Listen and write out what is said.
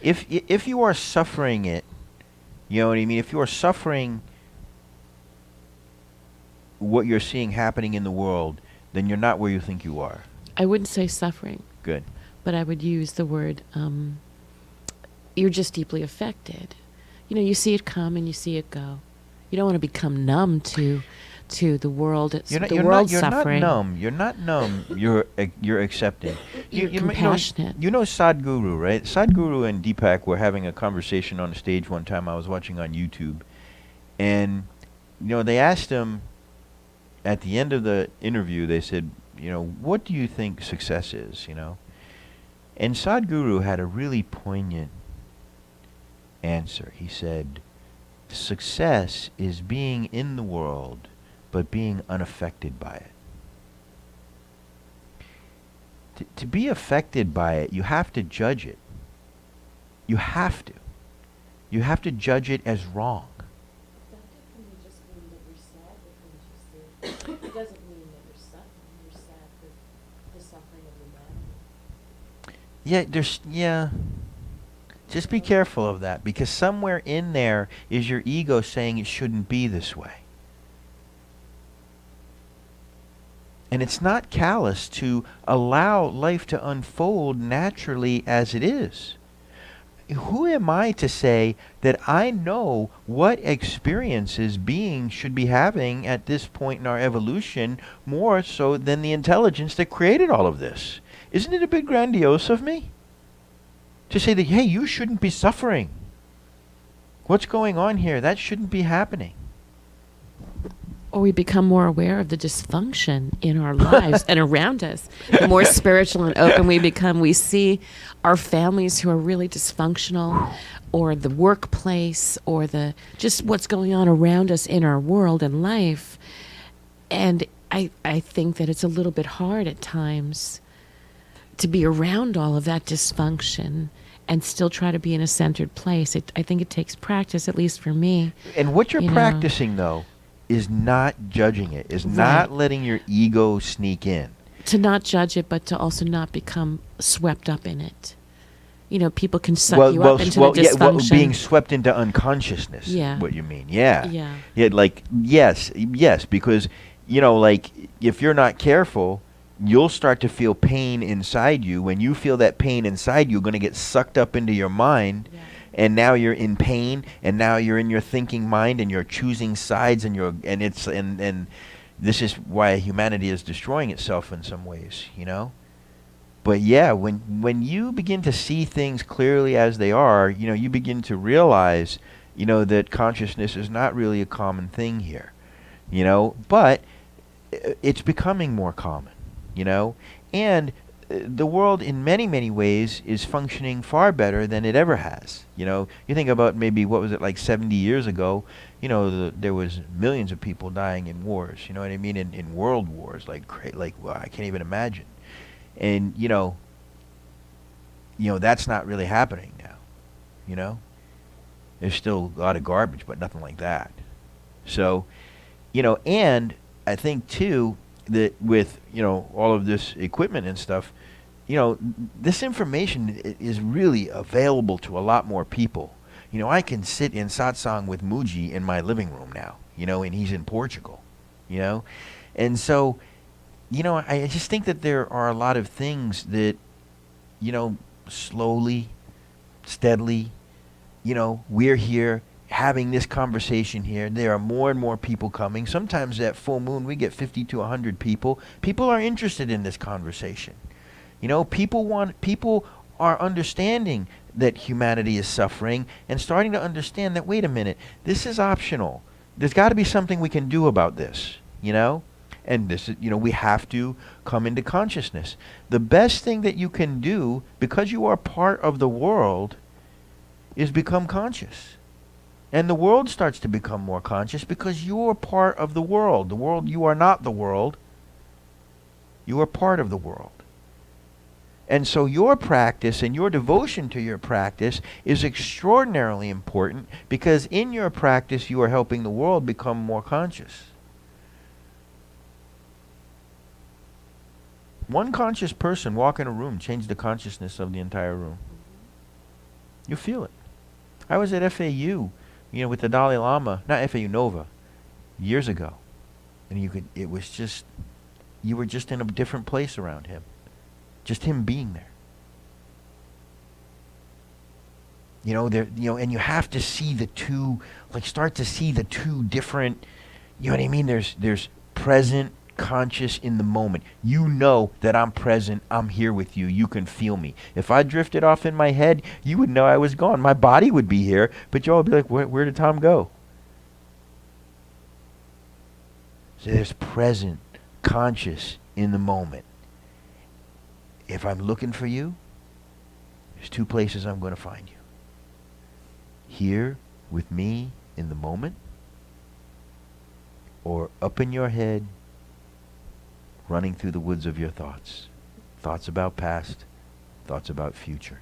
if you are suffering it, you know what I mean? If you are suffering what you're seeing happening in the world, then you're not where you think you are. I wouldn't say suffering, Good. but I would use the word, you're just deeply affected. You know, you see it come and you see it go. You don't want to become numb to the world. It's the world's You're not suffering. numb. You're not numb. You're accepting. You're compassionate. You know Sadhguru, right? Sadhguru and Deepak were having a conversation on the stage one time I was watching on YouTube. And, you know, they asked him at the end of the interview, they said, you know, what do you think success is, you know? And Sadhguru had a really poignant answer. He said, success is being in the world, but being unaffected by it. To be affected by it, you have to judge it. You have to. You have to judge it as wrong. Affected can just mean that you're sad because you see. It doesn't mean that you're suffering. You're sad for the suffering of humanity. Yeah. Just be careful of that, because somewhere in there is your ego saying it shouldn't be this way. And it's not callous to allow life to unfold naturally as it is. Who am I to say that I know what experiences beings should be having at this point in our evolution more so than the intelligence that created all of this? Isn't it a bit grandiose of me to say that, hey, you shouldn't be suffering? What's going on here? That shouldn't be happening. Or we become more aware of the dysfunction in our lives and around us. The more spiritual and open we become, we see our families who are really dysfunctional, or the workplace, or the just what's going on around us in our world and life. And I think that it's a little bit hard at times to be around all of that dysfunction and still try to be in a centered place. I think it takes practice, at least for me. And what you're You know. practicing, though, is not judging it, is Right. not letting your ego sneak in. To not judge it, but to also not become swept up in it. You know, people can suck you up into the dysfunction. Being swept into unconsciousness. Yeah. What you mean? Yeah. Yeah. Like yes, because you know, like if you're not careful, you'll start to feel pain inside you. When you feel that pain inside you, you're going to get sucked up into your mind. Yeah. And now you're in pain, and now you're in your thinking mind, and you're choosing sides, and this is why humanity is destroying itself in some ways, you know. But yeah, when you begin to see things clearly as they are, you know, you begin to realize, you know, that consciousness is not really a common thing here, you know. But it's becoming more common, you know, and the world in many, many ways is functioning far better than it ever has. You know, you think about maybe, what was it, like 70 years ago, you know, there was millions of people dying in wars, you know what I mean, in world wars, like well, I can't even imagine. And, you know, that's not really happening now, you know. There's still a lot of garbage, but nothing like that. So, you know, and I think, too, that with, you know, all of this equipment and stuff, you know, this information is really available to a lot more people. You know, I can sit in satsang with Muji in my living room now, you know, and he's in Portugal, you know. And so, you know, I just think that there are a lot of things that, you know, slowly, steadily, you know, we're here having this conversation here. There are more and more people coming. Sometimes at full moon we get 50 to 100 people. People are interested in this conversation. You know, people are understanding that humanity is suffering and starting to understand that, wait a minute, this is optional. There's got to be something we can do about this, you know? And this is, you know, we have to come into consciousness. The best thing that you can do, because you are part of the world, is become conscious. And the world starts to become more conscious because you're part of the world. The world, you are not the world. You are part of the world. And so your practice and your devotion to your practice is extraordinarily important, because in your practice you are helping the world become more conscious. One conscious person walk in a room, change the consciousness of the entire room. You feel it. I was at FAU, with the Dalai Lama, not FAU Nova, years ago, and it was just, you were just in a different place around him, just him being there. And you have to see the two, like start to see the two different, you know what I mean? There's present, conscious in the moment. You know that I'm present, I'm here with you, you can feel me. If I drifted off in my head, you would know I was gone. My body would be here, but y'all would be like, where did Tom go? So there's present, conscious in the moment. If I'm looking for you, there's two places I'm going to find you. Here with me in the moment, or up in your head, running through the woods of your thoughts. Thoughts about past, thoughts about future.